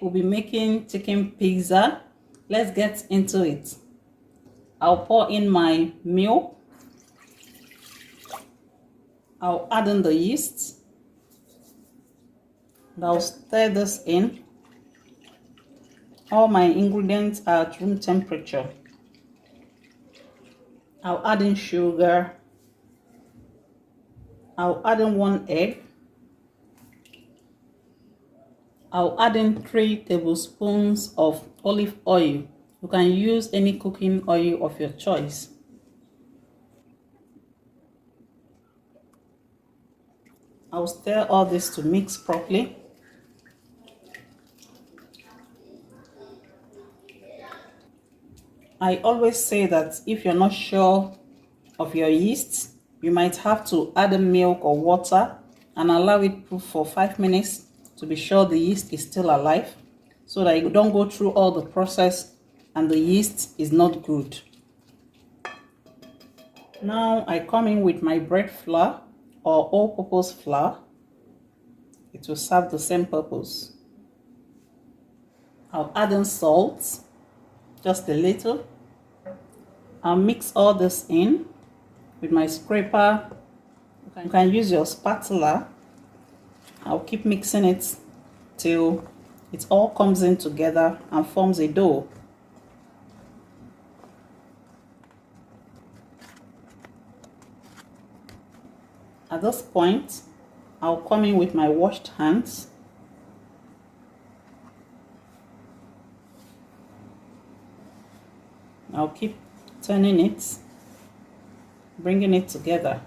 we'll be making chicken pizza. Let's get into it. I'll pour in my milk. I'll add in the yeast. And I'll stir this in. All my ingredients are at room temperature. I'll add in sugar. I'll add in 1 egg. I'll add in 3 tablespoons of olive oil. You can use any cooking oil of your choice. I'll stir all this to mix properly. I always say that if you're not sure of your yeast, you might have to add in milk or water and allow it to cook for 5 minutes to be sure the yeast is still alive, so that you don't go through all the process and the yeast is not good. Now I come in with my bread flour or all-purpose flour. It will serve the same purpose. I'll add in salt, just a little. I'll mix all this in with my scraper. You can use your spatula. I'll keep mixing it till it all comes in together and forms a dough. At this point, I'll come in with my washed hands. I'll keep turning it, bringing it together.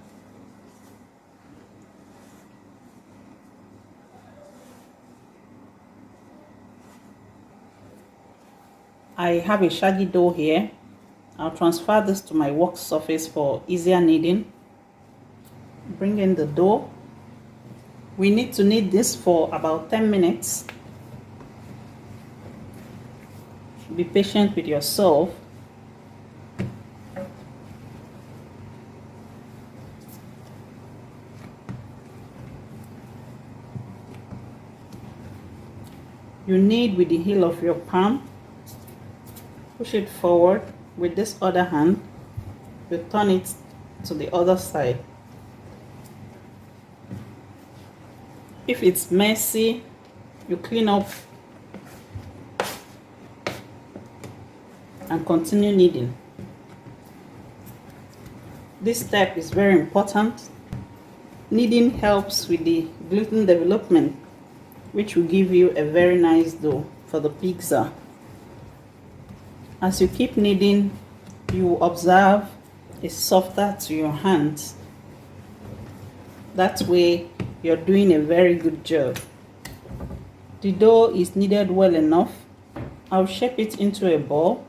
I have a shaggy dough here. I'll transfer this to my work surface for easier kneading. Bring in the dough. We need to knead this for about 10 minutes. Be patient with yourself. You knead with the heel of your palm. Push it forward with this other hand. You turn it to the other side. If it's messy, you clean up and continue kneading. This step is very important. Kneading helps with the gluten development, which will give you a very nice dough for the pizza. As you keep kneading, you will observe it's softer to your hands. That way, you're doing a very good job. The dough is kneaded well enough. I'll shape it into a ball.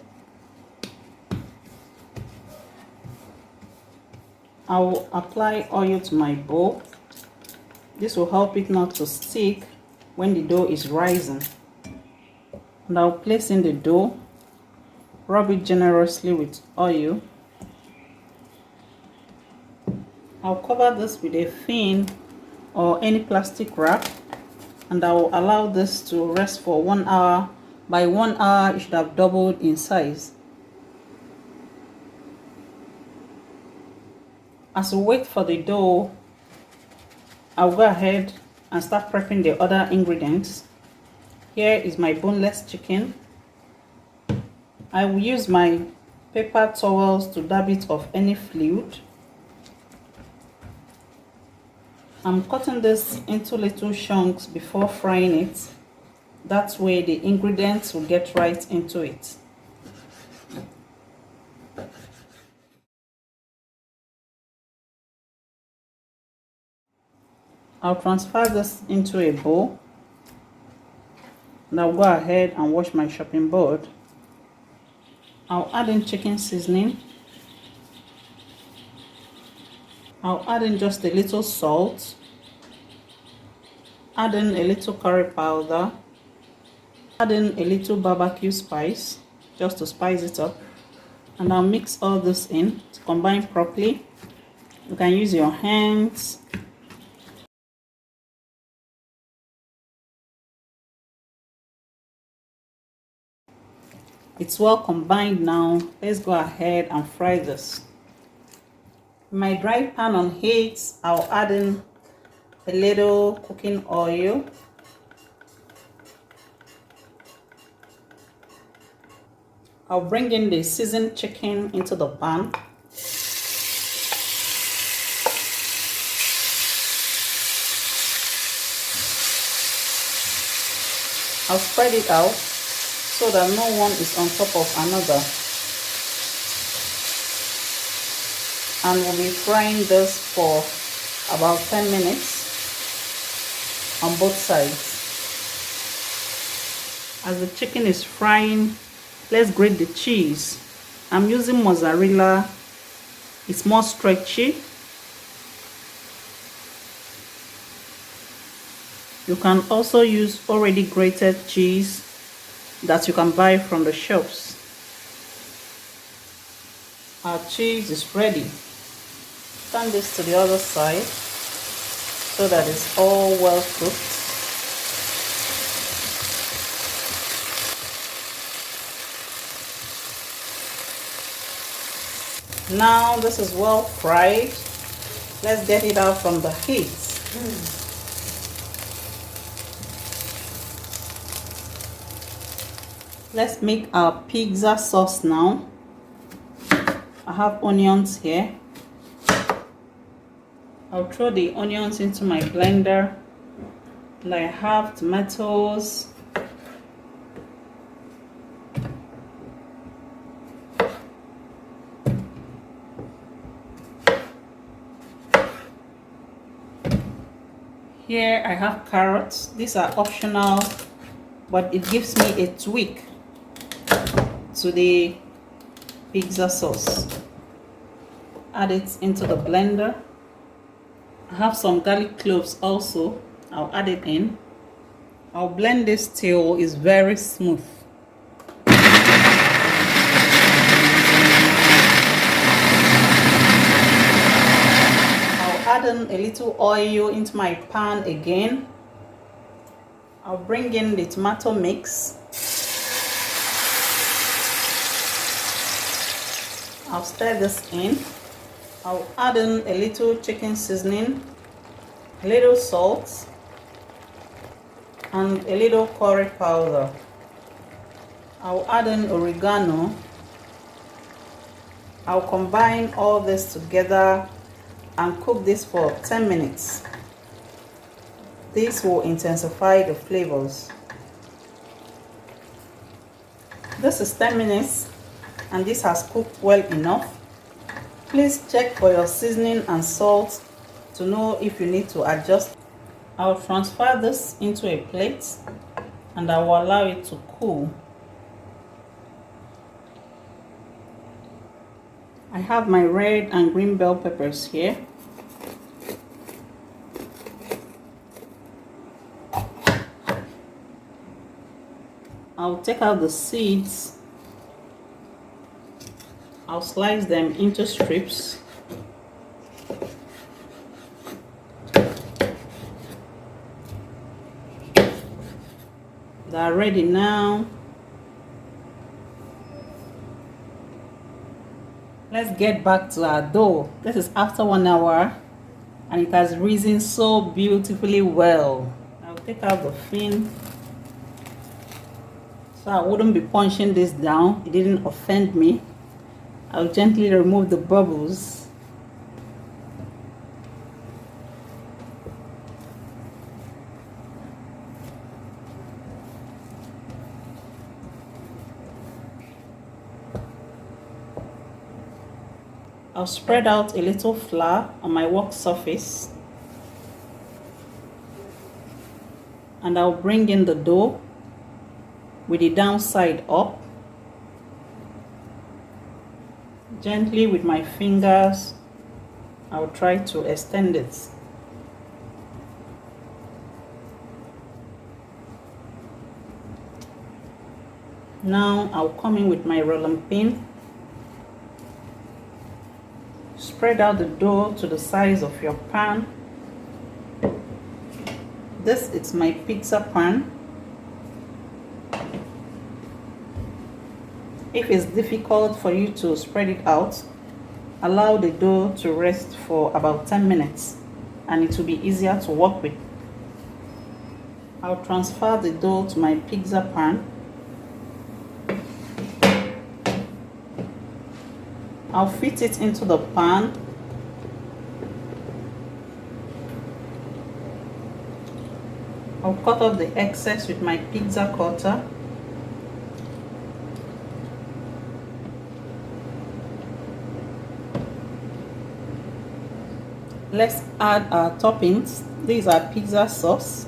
I will apply oil to my bowl. This will help it not to stick when the dough is rising. And I'll place in the dough. Rub it generously with oil. I'll cover this with a thin or any plastic wrap, and I will allow this to rest for 1 hour. By 1 hour, it should have doubled in size. As we wait for the dough, I'll go ahead and start prepping the other ingredients. Here is my boneless chicken. I will use my paper towels to dab it of any fluid. I'm cutting this into little chunks before frying it. That way the ingredients will get right into it. I'll transfer this into a bowl. And I'll go ahead and wash my chopping board. I'll add in chicken seasoning. I'll add in just a little salt. Add in a little curry powder. Add in a little barbecue spice just to spice it up. And I'll mix all this in to combine properly. You can use your hands. It's well combined now. Let's go ahead and fry this. In my dry pan on heat, I'll add in a little cooking oil. I'll bring in the seasoned chicken into the pan. I'll spread it out so that no one is on top of another. And we'll be frying this for about 10 minutes on both sides. As the chicken is frying, let's grate the cheese. I'm using mozzarella. It's more stretchy. You can also use already grated cheese that you can buy from the shops. Our cheese is ready. Turn this to the other side so that it's all well cooked. Now this is well fried. Let's get it out from the heat. Let's make our pizza sauce now. I have onions here. I'll throw the onions into my blender. And I have tomatoes. Here I have carrots. These are optional, but it gives me a tweak to the pizza sauce. Add it into the blender. I have some garlic cloves also. I'll add it in. I'll blend this till it's very smooth. I'll add in a little oil into my pan again. I'll bring in the tomato mix. I'll stir this in. I'll add in a little chicken seasoning, a little salt, and a little curry powder. I'll add in oregano. I'll combine all this together and cook this for 10 minutes. This will intensify the flavors. This is 10 minutes and this has cooked well enough. Please check for your seasoning and salt to know if you need to adjust. I'll transfer this into a plate and I will allow it to cool. I have my red and green bell peppers here. I'll take out the seeds. I'll slice them into strips. They're ready now. Let's get back to our dough. This is after 1 hour and it has risen so beautifully well. I'll take out the fin so I wouldn't be punching this down. It didn't offend me. I'll gently remove the bubbles. I'll spread out a little flour on my work surface and I'll bring in the dough with the downside up. Gently with my fingers, I'll try to extend it. Now I'll come in with my rolling pin. Spread out the dough to the size of your pan. This is my pizza pan. If it's difficult for you to spread it out, allow the dough to rest for about 10 minutes and it will be easier to work with. I'll transfer the dough to my pizza pan. I'll fit it into the pan. I'll cut off the excess with my pizza cutter. Let's add our toppings. These are pizza sauce.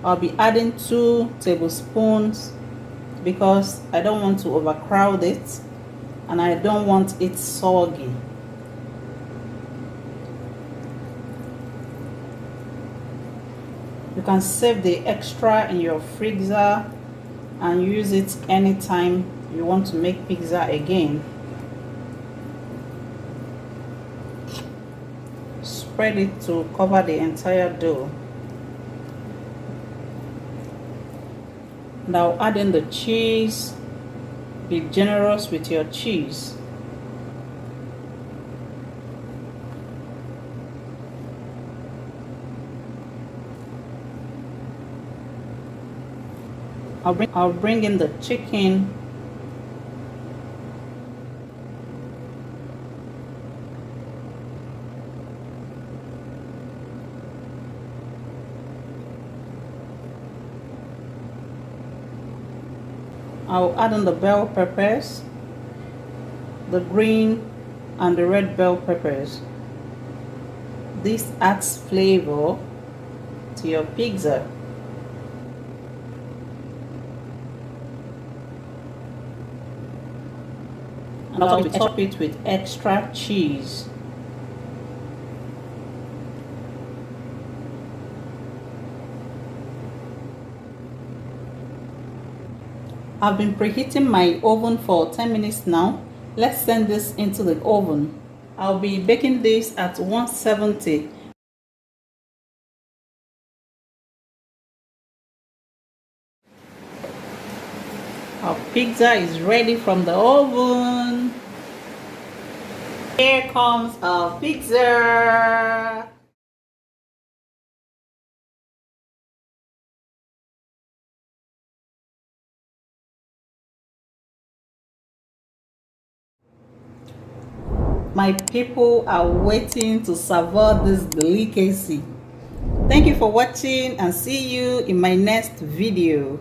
I'll be adding 2 tablespoons because I don't want to overcrowd it and I don't want it soggy. You can save the extra in your freezer and use it anytime you want to make pizza again. Spread it to cover the entire dough. Now add in the cheese. Be generous with your cheese. I'll bring in the chicken. I'll add in the bell peppers, the green and the red bell peppers. This adds flavor to your pizza. And I'll top it with extra cheese. I've been preheating my oven for 10 minutes now. Let's send this into the oven. I'll be baking this at 170. Our pizza is ready from the oven. Here comes our pizza. My people are waiting to savor this delicacy. Thank you for watching and see you in my next video.